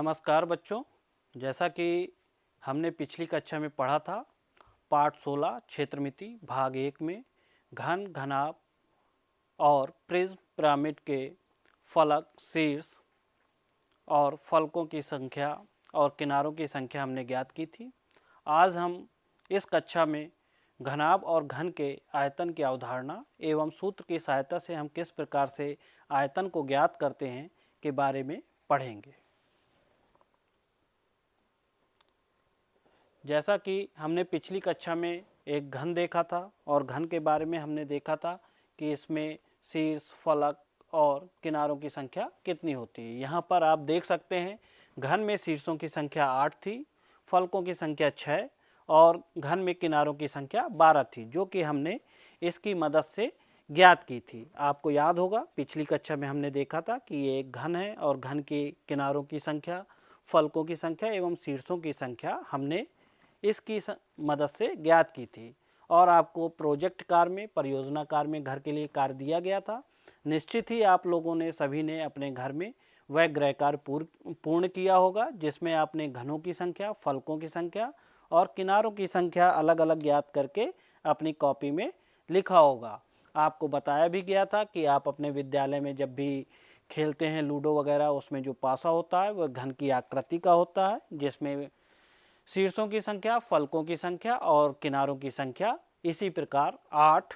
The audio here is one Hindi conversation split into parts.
नमस्कार बच्चों। जैसा कि हमने पिछली कक्षा में पढ़ा था, पाठ 16 क्षेत्रमिति भाग 1 में घन, घनाभ और प्रिज्म पिरामिड के फलक, शीर्ष और फलकों की संख्या और किनारों की संख्या हमने ज्ञात की थी। आज हम इस कक्षा में घनाभ और घन के आयतन की अवधारणा एवं सूत्र की सहायता से हम किस प्रकार से आयतन को ज्ञात करते हैं के बारे में पढ़ेंगे। जैसा कि हमने पिछली कक्षा में एक घन देखा था और घन के बारे में हमने देखा था कि इसमें शीर्ष, फलक और किनारों की संख्या कितनी होती है। यहाँ पर आप देख सकते हैं घन में शीर्षों की संख्या 8 थी, फलकों की संख्या 6 और घन में किनारों की संख्या 12 थी, जो कि हमने इसकी मदद से ज्ञात की थी। आपको याद होगा पिछली कक्षा में हमने देखा था कि ये एक घन है और घन के किनारों की संख्या, फलकों की संख्या एवं शीर्षों की संख्या हमने इसकी मदद से ज्ञात की थी। और आपको प्रोजेक्ट कार्य में, परियोजना कार्य में घर के लिए कार्य दिया गया था। निश्चित ही आप लोगों ने सभी ने अपने घर में वह गृह कार्य पूर्ण किया होगा, जिसमें आपने घनों की संख्या, फलकों की संख्या और किनारों की संख्या अलग अलग ज्ञात करके अपनी कॉपी में लिखा होगा। आपको बताया भी गया था कि आप अपने विद्यालय में जब भी खेलते हैं लूडो वगैरह, उसमें जो पासा होता है वह घन की आकृति का होता है, जिसमें शीर्षों की संख्या, फलकों की संख्या और किनारों की संख्या इसी प्रकार 8,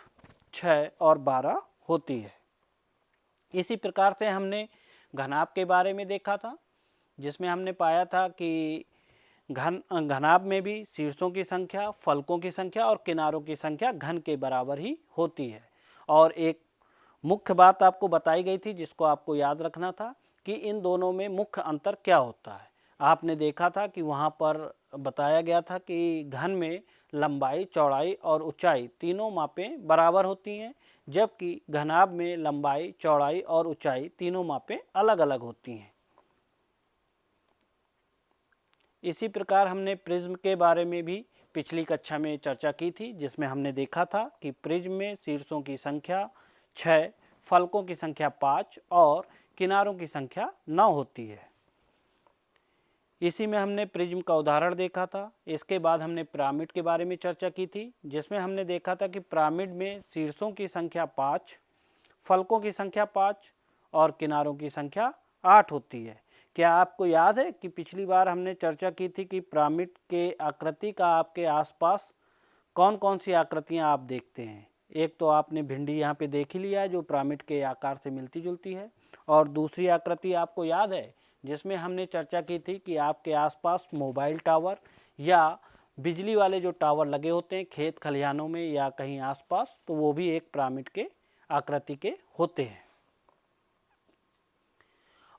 6 और 12 होती है। इसी प्रकार से हमने घनाभ के बारे में देखा था, जिसमें हमने पाया था कि घनाभ में भी शीर्षों की संख्या, फलकों की संख्या और किनारों की संख्या घन के बराबर ही होती है। और एक मुख्य बात आपको बताई गई थी जिसको आपको याद रखना था कि इन दोनों में मुख्य अंतर क्या होता है। आपने देखा था कि वहाँ पर बताया गया था कि घन में लंबाई, चौड़ाई और ऊंचाई तीनों मापें बराबर होती हैं, जबकि घनाभ में लंबाई, चौड़ाई और ऊंचाई तीनों मापें अलग अलग होती हैं। इसी प्रकार हमने प्रिज्म के बारे में भी पिछली कक्षा में चर्चा की थी, जिसमें हमने देखा था कि प्रिज्म में शीर्षों की संख्या 6, फलकों की संख्या 5 और किनारों की संख्या 9 होती है। इसी में हमने प्रिज्म का उदाहरण देखा था। इसके बाद हमने पिरामिड के बारे में चर्चा की थी, जिसमें हमने देखा था कि पिरामिड में शीर्षों की संख्या 5, फलकों की संख्या 5 और किनारों की संख्या 8 होती है। क्या आपको याद है कि पिछली बार हमने चर्चा की थी कि पिरामिड के आकृति का आपके आसपास कौन कौन सी आकृतियां आप देखते हैं। एक तो आपने भिंडी यहाँ पे देख ही लिया है, जो पिरामिड के आकार से मिलती जुलती है, और दूसरी आकृति आपको याद है जिसमें हमने चर्चा की थी कि आपके आसपास मोबाइल टावर या बिजली वाले जो टावर लगे होते हैं खेत खलिहानों में या कहीं आसपास, तो वो भी एक पिरामिड के आकृति के होते हैं।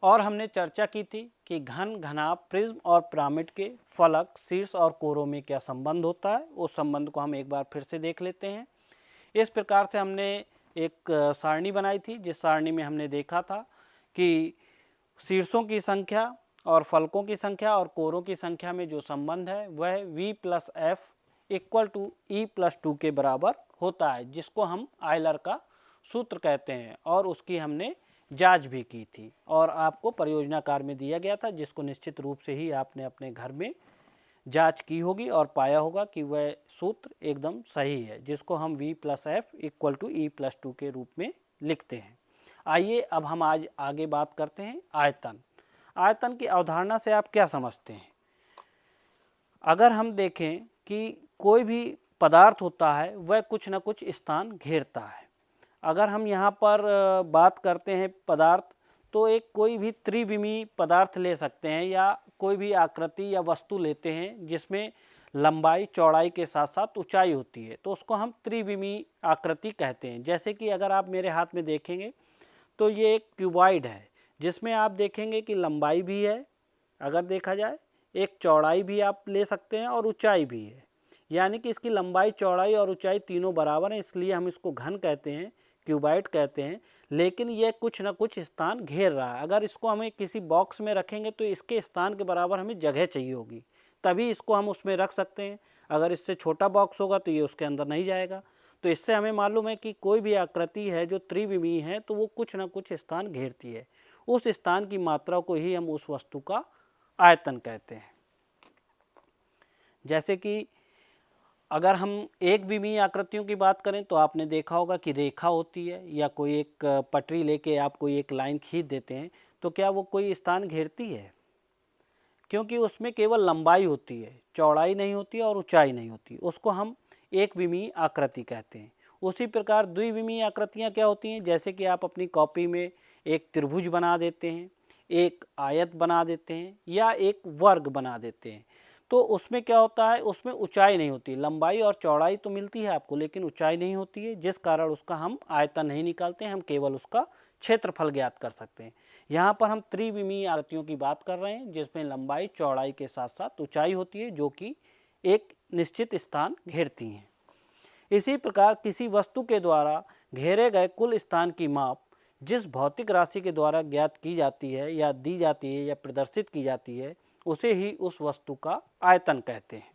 और हमने चर्चा की थी कि घन, घनाभ, प्रिज्म और पिरामिड के फलक, शीर्ष और कोरों में क्या संबंध होता है। उस संबंध को हम एक बार फिर से देख लेते हैं। इस प्रकार से हमने एक सारणी बनाई थी, जिस सारणी में हमने देखा था कि शीर्षों की संख्या और फलकों की संख्या और कोरों की संख्या में जो संबंध है वह v+f = e+2 के बराबर होता है, जिसको हम आयलर का सूत्र कहते हैं। और उसकी हमने जांच भी की थी और आपको परियोजना कार्य में दिया गया था, जिसको निश्चित रूप से ही आपने अपने घर में जांच की होगी और पाया होगा कि वह सूत्र एकदम सही है, जिसको हम v+f = e+2 के रूप में लिखते हैं। आइए अब हम आज आगे बात करते हैं आयतन। आयतन की अवधारणा से आप क्या समझते हैं? अगर हम देखें कि कोई भी पदार्थ होता है वह कुछ न कुछ स्थान घेरता है। अगर हम यहाँ पर बात करते हैं पदार्थ, तो एक कोई भी त्रिविमीय पदार्थ ले सकते हैं या कोई भी आकृति या वस्तु लेते हैं जिसमें लंबाई, चौड़ाई के साथ साथ ऊंचाई होती है, तो उसको हम त्रिविमीय आकृति कहते हैं। जैसे कि अगर आप मेरे हाथ में देखेंगे तो ये एक क्यूबॉइड है, जिसमें आप देखेंगे कि लंबाई भी है, अगर देखा जाए एक चौड़ाई भी आप ले सकते हैं और ऊंचाई भी है, यानी कि इसकी लंबाई, चौड़ाई और ऊंचाई तीनों बराबर हैं, इसलिए हम इसको घन कहते हैं, क्यूबॉइड कहते हैं। लेकिन यह कुछ न कुछ स्थान घेर रहा है। अगर इसको हमें किसी बॉक्स में रखेंगे तो इसके स्थान के बराबर हमें जगह चाहिए होगी, तभी इसको हम उसमें रख सकते हैं। अगर इससे छोटा बॉक्स होगा तो ये उसके अंदर नहीं जाएगा। तो इससे हमें मालूम है कि कोई भी आकृति है जो त्रिविमीय है तो वो कुछ न कुछ स्थान घेरती है। उस स्थान की मात्रा को ही हम उस वस्तु का आयतन कहते हैं। जैसे कि अगर हम एक विमीय आकृतियों की बात करें तो आपने देखा होगा कि रेखा होती है या कोई एक पटरी लेके आप कोई एक लाइन खींच देते हैं तो क्या वो कोई स्थान घेरती है? क्योंकि उसमें केवल लंबाई होती है, चौड़ाई नहीं होती और ऊंचाई नहीं होती, उसको हम एक विमीय आकृति कहते हैं। उसी प्रकार द्विविमीय आकृतियाँ क्या होती हैं? जैसे कि आप अपनी कॉपी में एक त्रिभुज बना देते हैं, एक आयत बना देते हैं या एक वर्ग बना देते हैं, तो उसमें क्या होता है, उसमें ऊंचाई नहीं होती, लंबाई और चौड़ाई तो मिलती है आपको लेकिन ऊंचाई नहीं होती है, जिस कारण उसका हम आयतन नहीं निकालते हैं, हम केवल उसका क्षेत्रफल ज्ञात कर सकते हैं। यहाँ पर हम त्रिविमीय आकृतियों की बात कर रहे हैं जिसमें लंबाई चौड़ाई के साथ साथ ऊंचाई होती है जो कि एक निश्चित स्थान घेरती हैं। इसी प्रकार किसी वस्तु के द्वारा घेरे गए कुल स्थान की माप जिस भौतिक राशि के द्वारा ज्ञात की जाती है या दी जाती है या प्रदर्शित की जाती है उसे ही उस वस्तु का आयतन कहते हैं।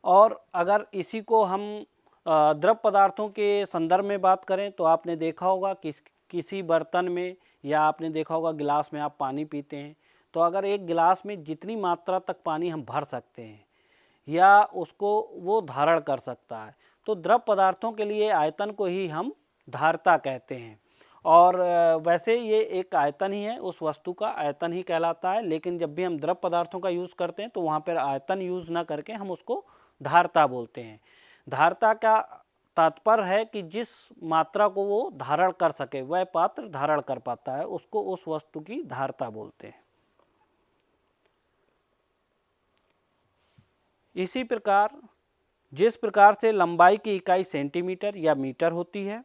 और अगर इसी को हम द्रव पदार्थों के संदर्भ में बात करें तो आपने देखा होगा कि किसी बर्तन में या आपने देखा होगा गिलास में आप पानी पीते हैं तो अगर एक गिलास में जितनी मात्रा तक पानी हम भर सकते हैं या उसको वो धारण कर सकता है तो द्रव पदार्थों के लिए आयतन को ही हम धारता कहते हैं। और वैसे ये एक आयतन ही है, उस वस्तु का आयतन ही कहलाता है, लेकिन जब भी हम द्रव पदार्थों का यूज़ करते हैं तो वहाँ पर आयतन यूज़ ना करके हम उसको धारता बोलते हैं। धारता का तात्पर्य है कि जिस मात्रा को वो धारण कर सके, वह पात्र धारण कर पाता है, उसको उस वस्तु की धारता बोलते हैं। इसी प्रकार जिस प्रकार से लंबाई की इकाई सेंटीमीटर या मीटर होती है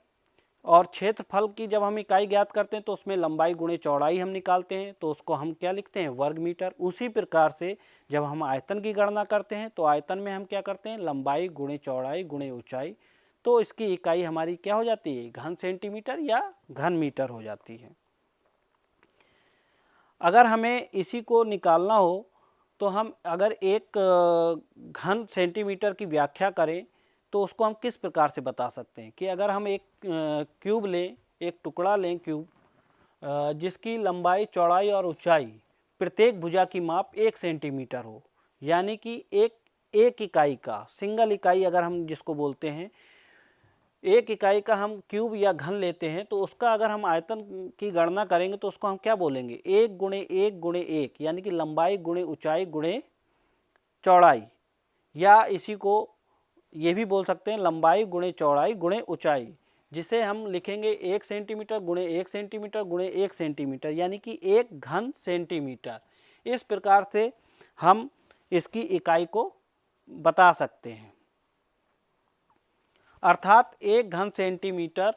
और क्षेत्रफल की जब हम इकाई ज्ञात करते हैं तो उसमें लंबाई गुणे चौड़ाई हम निकालते हैं तो उसको हम क्या लिखते हैं, वर्ग मीटर। उसी प्रकार से जब हम आयतन की गणना करते हैं तो आयतन में हम क्या करते हैं, लंबाई गुणे चौड़ाई गुणे ऊंचाई, तो इसकी इकाई हमारी क्या हो जाती है, घन सेंटीमीटर या घन मीटर हो जाती है। अगर हमें इसी को निकालना हो तो हम अगर एक घन सेंटीमीटर की व्याख्या करें तो उसको हम किस प्रकार से बता सकते हैं कि अगर हम एक क्यूब लें, एक टुकड़ा लें क्यूब जिसकी लंबाई चौड़ाई और ऊंचाई प्रत्येक भुजा की माप 1 सेंटीमीटर हो, यानी कि एक इकाई का सिंगल इकाई अगर हम जिसको बोलते हैं, एक इकाई का हम क्यूब या घन लेते हैं तो उसका अगर हम आयतन की गणना करेंगे तो उसको हम क्या बोलेंगे, 1 गुणे 1 गुणे 1, यानी कि लंबाई गुणे ऊंचाई गुणे चौड़ाई, या इसी को ये भी बोल सकते हैं लंबाई गुणे चौड़ाई गुणे ऊंचाई, जिसे हम लिखेंगे 1 सेंटीमीटर गुणे 1 सेंटीमीटर गुणे 1 सेंटीमीटर, यानी कि 1 घन सेंटीमीटर। इस प्रकार से हम इसकी इकाई को बता सकते हैं। अर्थात 1 घन सेंटीमीटर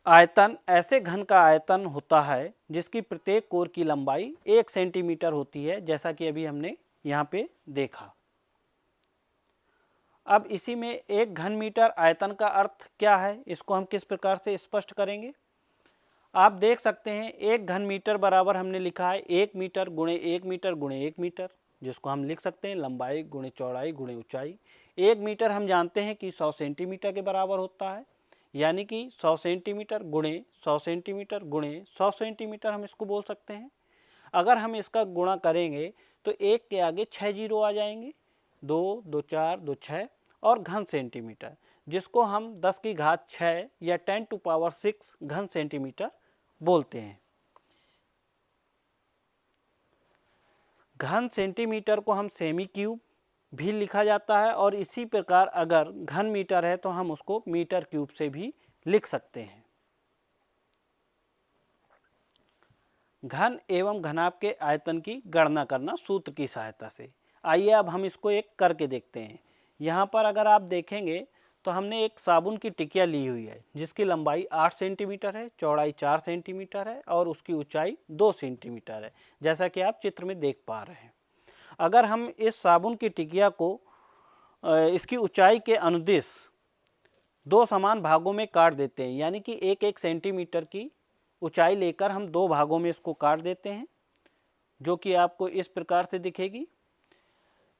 आयतन ऐसे घन का आयतन होता है जिसकी प्रत्येक कोर की लंबाई 1 सेंटीमीटर होती है, जैसा कि अभी हमने यहाँ पे देखा। अब इसी में 1 घन मीटर आयतन का अर्थ क्या है, इसको हम किस प्रकार से स्पष्ट करेंगे। आप देख सकते हैं 1 घन मीटर बराबर हमने लिखा है 1 मीटर गुणे 1 मीटर गुणे 1 मीटर, जिसको हम लिख सकते हैं लंबाई गुणे चौड़ाई गुणे ऊंचाई। 1 मीटर हम जानते हैं कि 100 सेंटीमीटर के बराबर होता है, यानी कि 100 सेंटीमीटर गुणे 100 सेंटीमीटर गुणे 100 सेंटीमीटर हम इसको बोल सकते हैं। अगर हम इसका गुणा करेंगे तो 1 के आगे 6 जीरो आ जाएंगे, 2 2 4 2 6 और घन सेंटीमीटर, जिसको हम 10 की घात 6 या 10 टू पावर 6 घन सेंटीमीटर बोलते हैं। घन सेंटीमीटर को हम सेमी क्यूब भी लिखा जाता है और इसी प्रकार अगर घन मीटर है तो हम उसको मीटर क्यूब से भी लिख सकते हैं। घन एवं घनाभ के आयतन की गणना करना सूत्र की सहायता से। आइए अब हम इसको एक करके देखते हैं। यहाँ पर अगर आप देखेंगे तो हमने एक साबुन की टिकिया ली हुई है जिसकी लंबाई 8 सेंटीमीटर है, चौड़ाई 4 सेंटीमीटर है और उसकी ऊंचाई 2 सेंटीमीटर है, जैसा कि आप चित्र में देख पा रहे हैं। अगर हम इस साबुन की टिकिया को इसकी ऊंचाई के अनुदिश 2 समान भागों में काट देते हैं, यानी कि 1-1 सेंटीमीटर की ऊंचाई लेकर हम 2 भागों में इसको काट देते हैं, जो कि आपको इस प्रकार से दिखेगी।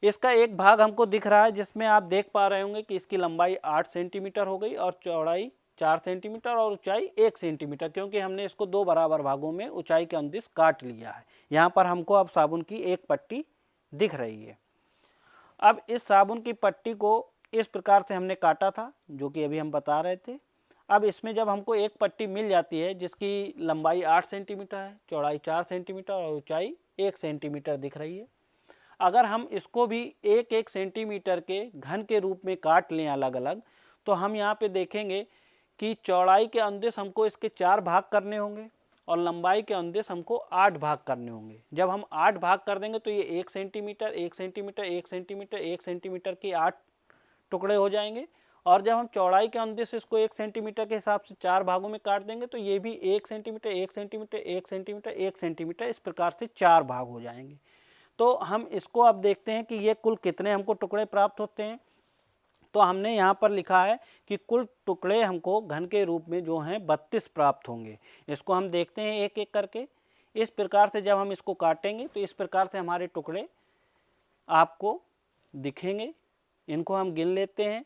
इसका एक भाग हमको दिख रहा है जिसमें आप देख पा रहे होंगे कि इसकी लंबाई 8 सेंटीमीटर हो गई और चौड़ाई 4 सेंटीमीटर और ऊंचाई 1 सेंटीमीटर, क्योंकि हमने इसको 2 बराबर भागों में ऊंचाई के अनुदिश काट लिया है। यहाँ पर हमको अब साबुन की एक पट्टी दिख रही है। अब इस साबुन की पट्टी को इस प्रकार से हमने काटा था, जो कि अभी हम बता रहे थे। अब इसमें जब हमको एक पट्टी मिल जाती है जिसकी लंबाई 8 सेंटीमीटर है, चौड़ाई 4 सेंटीमीटर और ऊंचाई 1 सेंटीमीटर दिख रही है, अगर हम इसको भी 1-1 सेंटीमीटर के घन के रूप में काट लें अलग अलग, तो हम यहाँ पे देखेंगे कि चौड़ाई के अनुदिश हमको इसके 4 भाग करने होंगे और लंबाई के अनुदिश हमको 8 भाग करने होंगे। जब हम 8 भाग कर देंगे तो ये 1 सेंटीमीटर 1 सेंटीमीटर 1 सेंटीमीटर 1 सेंटीमीटर की 8 टुकड़े हो जाएंगे। और जब हम चौड़ाई के अनुदिश इसको 1 सेंटीमीटर के हिसाब से 4 भागों में काट देंगे तो ये भी 1 सेंटीमीटर 1 सेंटीमीटर 1 सेंटीमीटर 1 सेंटीमीटर इस प्रकार से 4 भाग हो जाएंगे। तो हम इसको अब देखते हैं कि ये कुल कितने हमको टुकड़े प्राप्त होते हैं। तो हमने यहाँ पर लिखा है कि कुल टुकड़े हमको घन के रूप में जो हैं 32 प्राप्त होंगे। इसको हम देखते हैं एक एक करके। इस प्रकार से जब हम इसको काटेंगे तो इस प्रकार से हमारे टुकड़े आपको दिखेंगे। इनको हम गिन लेते हैं।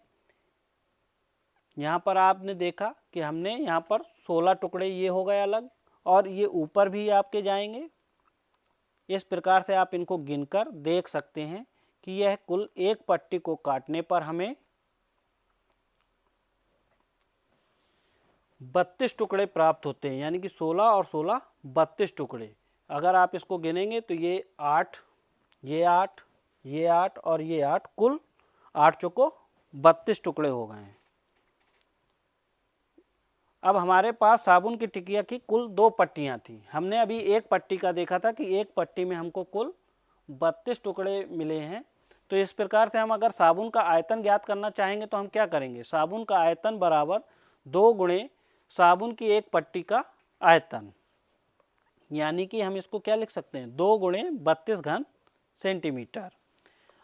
यहाँ पर आपने देखा कि हमने यहाँ पर 16 टुकड़े ये हो गए अलग, और ये ऊपर भी आपके जाएंगे। इस प्रकार से आप इनको गिनकर देख सकते हैं कि यह कुल एक पट्टी को काटने पर हमें 32 टुकड़े प्राप्त होते हैं, यानी कि 16 और 16 32 टुकड़े। अगर आप इसको गिनेंगे तो ये 8, ये 8, ये 8 और ये 8, कुल 8 चौको 32 टुकड़े हो गए हैं। अब हमारे पास साबुन की टिकिया की कुल 2 पट्टियाँ थी। हमने अभी एक पट्टी का देखा था कि एक पट्टी में हमको कुल 32 टुकड़े मिले हैं। तो इस प्रकार से हम अगर साबुन का आयतन ज्ञात करना चाहेंगे तो हम क्या करेंगे, साबुन का आयतन बराबर 2 गुणे साबुन की एक पट्टी का आयतन, यानी कि हम इसको क्या लिख सकते हैं, 2 गुणे 32 घन सेंटीमीटर।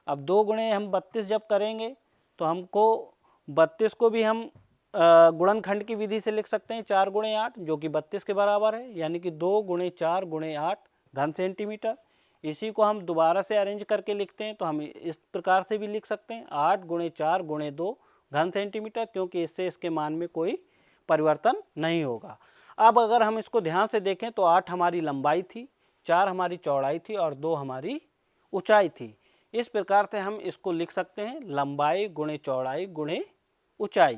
अब 2 गुणे हम 32 जब करेंगे तो हमको 32 को भी हम गुणनखंड की विधि से लिख सकते हैं 4 गुणे 8, जो कि 32 के बराबर है, यानी कि 2 गुणे 4 गुणे 8 घन सेंटीमीटर। इसी को हम दोबारा से अरेंज करके लिखते हैं तो हम इस प्रकार से भी लिख सकते हैं 8 गुणे 4 गुणे 2 घन सेंटीमीटर, क्योंकि इससे इसके मान में कोई परिवर्तन नहीं होगा। अब अगर हम इसको ध्यान से देखें तो 8 हमारी लंबाई थी, 4 हमारी चौड़ाई थी और 2 हमारी ऊंचाई थी। इस प्रकार से हम इसको लिख सकते हैं लंबाई गुणे चौड़ाई गुणे ऊंचाई।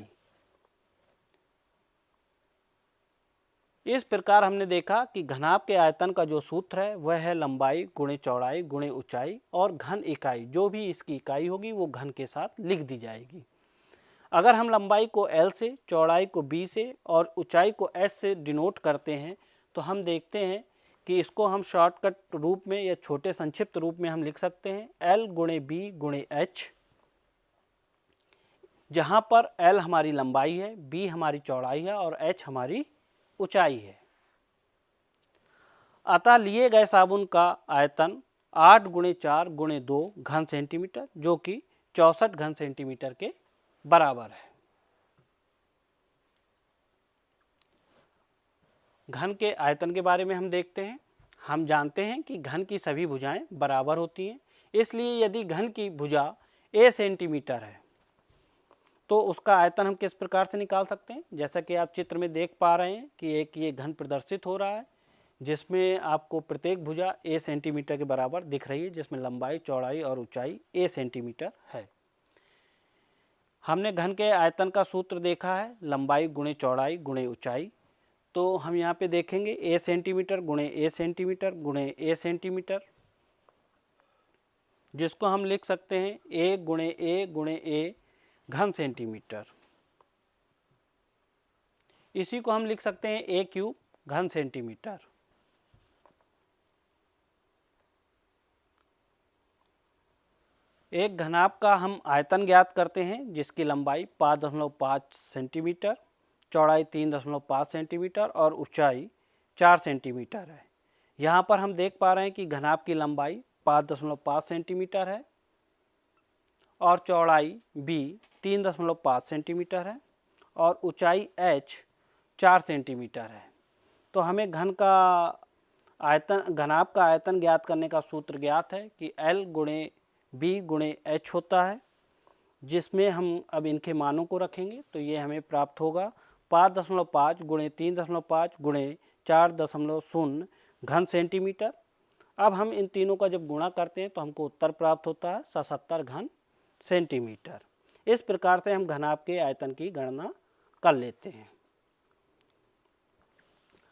इस प्रकार हमने देखा कि घनाभ के आयतन का जो सूत्र है वह है लंबाई गुणे चौड़ाई गुणे ऊंचाई, और घन इकाई जो भी इसकी इकाई होगी वो घन के साथ लिख दी जाएगी। अगर हम लंबाई को L से, चौड़ाई को B से और ऊंचाई को S से डिनोट करते हैं तो हम देखते हैं कि इसको हम शॉर्टकट रूप में या छोटे संक्षिप्त रूप में हम लिख सकते हैं L गुणे B गुणे H, जहाँ पर L हमारी लंबाई है, B हमारी चौड़ाई है और H हमारी ऊंचाई है। अतः लिए गए साबुन का आयतन 8 गुणे 4 गुणे 2 घन सेंटीमीटर, जो कि 64 घन सेंटीमीटर के बराबर है। घन के आयतन के बारे में हम देखते हैं। हम जानते हैं कि घन की सभी भुजाएं बराबर होती हैं, इसलिए यदि घन की भुजा a सेंटीमीटर है तो उसका आयतन हम किस प्रकार से निकाल सकते हैं। जैसा कि आप चित्र में देख पा रहे हैं कि एक ये घन प्रदर्शित हो रहा है जिसमें आपको प्रत्येक भुजा a सेंटीमीटर के बराबर दिख रही है, जिसमें लंबाई चौड़ाई और ऊंचाई a सेंटीमीटर है। हमने घन के आयतन का सूत्र देखा है लंबाई गुणे चौड़ाई गुणे ऊंचाई। तो हम यहाँ पे देखेंगे a सेंटीमीटर गुणे a सेंटीमीटर गुणे a सेंटीमीटर, जिसको हम लिख सकते हैं a गुणे a घन सेंटीमीटर। इसी को हम लिख सकते हैं a क्यूब घन सेंटीमीटर। एक घनाभ का हम आयतन ज्ञात करते हैं जिसकी लंबाई 5.5 सेंटीमीटर, चौड़ाई 3.5 सेंटीमीटर और ऊंचाई 4 सेंटीमीटर है। यहाँ पर हम देख पा रहे हैं कि घनाभ की लंबाई 5.5 सेंटीमीटर है और चौड़ाई b 3.5 सेंटीमीटर है और ऊंचाई h 4 सेंटीमीटर है। तो हमें घनाभ का आयतन ज्ञात करने का सूत्र ज्ञात है कि L गुणे B गुणे H होता है, जिसमें हम अब इनके मानों को रखेंगे तो ये हमें प्राप्त होगा 5.5 गुणे 3.5 गुणे 4.0 घन सेंटीमीटर। अब हम इन तीनों का जब गुणा करते हैं तो हमको उत्तर प्राप्त होता है 77 घन सेंटीमीटर। इस प्रकार से हम घनाभ के आयतन की गणना कर लेते हैं।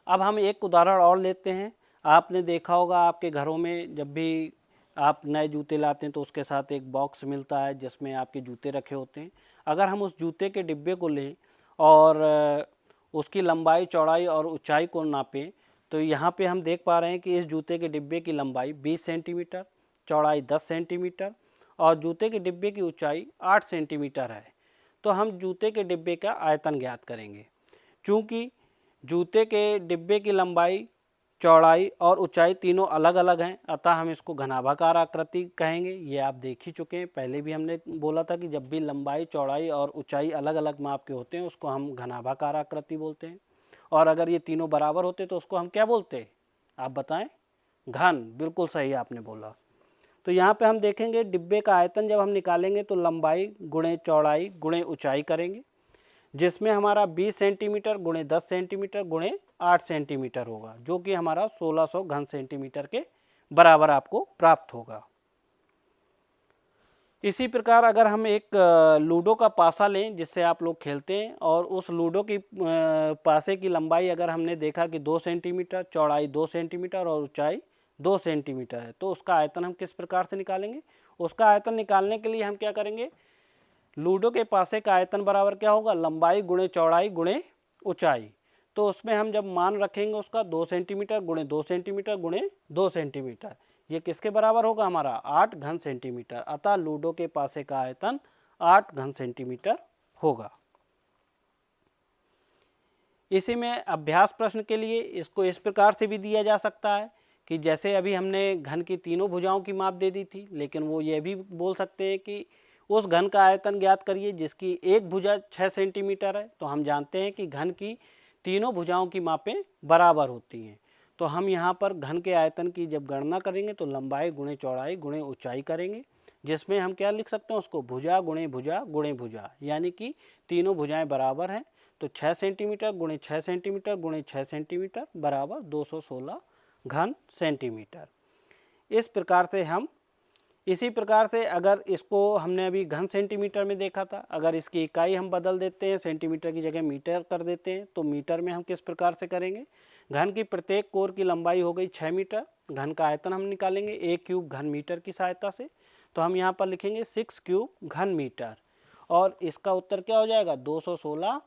अब हम एक उदाहरण और लेते हैं। आपने देखा होगा आपके घरों में जब भी आप नए जूते लाते हैं तो उसके साथ एक बॉक्स मिलता है जिसमें आपके जूते रखे होते हैं। अगर हम उस जूते के डिब्बे को लें और उसकी लंबाई, चौड़ाई और ऊंचाई को नापें तो यहाँ पे हम देख पा रहे हैं कि इस जूते के डिब्बे की लंबाई 20 सेंटीमीटर, चौड़ाई 10 सेंटीमीटर और जूते के डिब्बे की ऊंचाई 8 सेंटीमीटर है। तो हम जूते के डिब्बे का आयतन ज्ञात करेंगे। चूँकि जूते के डिब्बे की लंबाई, चौड़ाई और ऊंचाई तीनों अलग अलग हैं, अतः हम इसको घनाभाकार आकृति कहेंगे। ये आप देख ही चुके हैं, पहले भी हमने बोला था कि जब भी लंबाई, चौड़ाई और ऊंचाई अलग अलग माप के होते हैं उसको हम घनाभाकार आकृति बोलते हैं। और अगर ये तीनों बराबर होते तो उसको हम क्या बोलते हैं, आप बताएं? घन। बिल्कुल सही आपने बोला। तो यहाँ पे हम देखेंगे डिब्बे का आयतन जब हम निकालेंगे तो लंबाई गुणे चौड़ाई गुणे ऊंचाई करेंगे, जिसमें हमारा 20 सेंटीमीटर गुणे 10 सेंटीमीटर गुणे 8 सेंटीमीटर होगा, जो कि हमारा 1600 घन सेंटीमीटर के बराबर आपको प्राप्त होगा। इसी प्रकार अगर हम एक लूडो का पासा लें जिससे आप लोग खेलते हैं और उस लूडो की पासे की लंबाई अगर हमने देखा कि 2 सेंटीमीटर, चौड़ाई 2 सेंटीमीटर और ऊंचाई 2 सेंटीमीटर है, तो उसका आयतन हम किस प्रकार से निकालेंगे? उसका आयतन निकालने के लिए हम क्या करेंगे, लूडो के पासे का आयतन बराबर क्या होगा, लंबाई गुणे चौड़ाई गुणे ऊंचाई। तो उसमें हम जब मान रखेंगे उसका 2 सेंटीमीटर गुणे 2 सेंटीमीटर गुणे 2 सेंटीमीटर, ये किसके बराबर होगा, हमारा 8 घन सेंटीमीटर। अतः लूडो के पासे का आयतन 8 घन सेंटीमीटर होगा। इसी में अभ्यास प्रश्न के लिए इसको इस प्रकार से भी दिया जा सकता है कि जैसे अभी हमने घन की तीनों भुजाओं की माप दे दी थी, लेकिन वो ये भी बोल सकते हैं कि उस घन का आयतन ज्ञात करिए जिसकी एक भुजा 6 सेंटीमीटर है। तो हम जानते हैं कि घन की तीनों भुजाओं की मापें बराबर होती हैं। तो हम यहाँ पर घन के आयतन की जब गणना करेंगे तो लंबाई गुणे चौड़ाई गुणे ऊंचाई करेंगे, जिसमें हम क्या लिख सकते हैं उसको, भुजा गुणे भुजा गुणे भुजा, यानी कि तीनों भुजाएं बराबर हैं। तो 6 सेंटीमीटर गुणे 6 सेंटीमीटर गुणे 6 सेंटीमीटर बराबर 216 घन सेंटीमीटर। इस प्रकार से हम, इसी प्रकार से अगर इसको हमने अभी घन सेंटीमीटर में देखा था, अगर इसकी इकाई हम बदल देते हैं, सेंटीमीटर की जगह मीटर कर देते हैं, तो मीटर में हम किस प्रकार से करेंगे, घन की प्रत्येक कोर की लंबाई हो गई 6 मीटर, घन का आयतन हम निकालेंगे 1 क्यूब घन मीटर की सहायता से। तो हम यहाँ पर लिखेंगे 6 क्यूब घन मीटर और इसका उत्तर क्या हो जाएगा, 216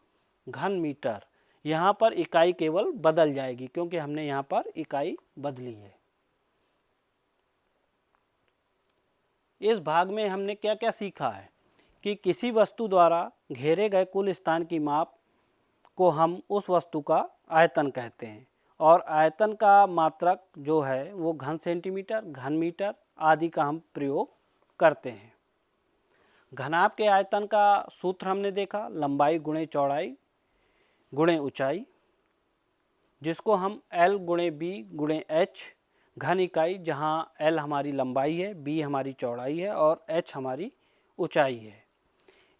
घन मीटर। यहाँ पर इकाई केवल बदल जाएगी क्योंकि हमने यहाँ पर इकाई बदली है। इस भाग में हमने क्या क्या सीखा है कि किसी वस्तु द्वारा घेरे गए कुल स्थान की माप को हम उस वस्तु का आयतन कहते हैं और आयतन का मात्रक जो है वो घन सेंटीमीटर, घन मीटर आदि का हम प्रयोग करते हैं। घनाभ के आयतन का सूत्र हमने देखा, लंबाई गुणे चौड़ाई गुणे ऊंचाई, जिसको हम L गुणे B गुणे H घन इकाई, जहाँ L हमारी लंबाई है, B हमारी चौड़ाई है और H हमारी ऊंचाई है।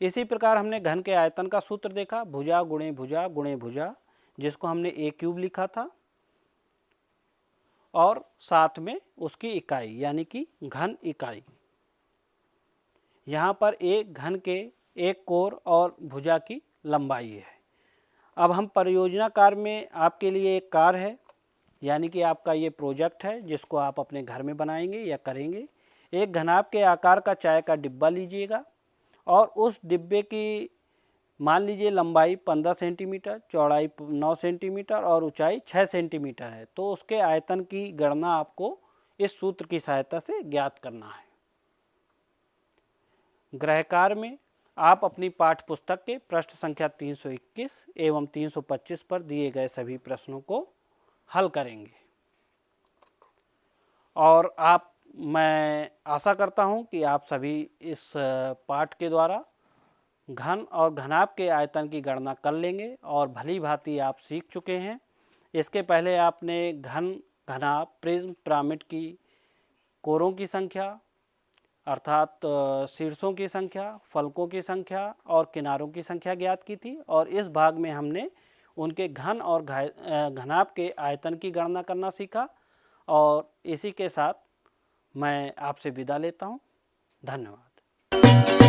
इसी प्रकार हमने घन के आयतन का सूत्र देखा, भुजा गुणे भुजा, जिसको हमने A क्यूब लिखा था और साथ में उसकी इकाई यानी कि घन इकाई। यहाँ पर एक घन के एक कोर और भुजा की लंबाई है। अब हम परियोजना कार्य में आपके लिए एक कार्य है, यानी कि आपका ये प्रोजेक्ट है जिसको आप अपने घर में बनाएंगे या करेंगे। एक घनाभ के आकार का चाय का डिब्बा लीजिएगा और उस डिब्बे की मान लीजिए लंबाई 15 सेंटीमीटर, चौड़ाई 9 सेंटीमीटर और ऊंचाई 6 सेंटीमीटर है। तो उसके आयतन की गणना आपको इस सूत्र की सहायता से ज्ञात करना है। गृह कार्य में आप अपनी पाठ्य पुस्तक के पृष्ठ संख्या 321 एवं 325 पर दिए गए सभी प्रश्नों को हल करेंगे और मैं आशा करता हूं कि आप सभी इस पाठ के द्वारा घन और घनाभ के आयतन की गणना कर लेंगे और भली भांति आप सीख चुके हैं। इसके पहले आपने घन, घनाभ, प्रिज्म, पिरामिड की कोरों की संख्या, अर्थात शीर्षों की संख्या, फलकों की संख्या और किनारों की संख्या ज्ञात की थी। और इस भाग में हमने उनके घन और घनाभ के आयतन की गणना करना सीखा। और इसी के साथ मैं आपसे विदा लेता हूँ। धन्यवाद।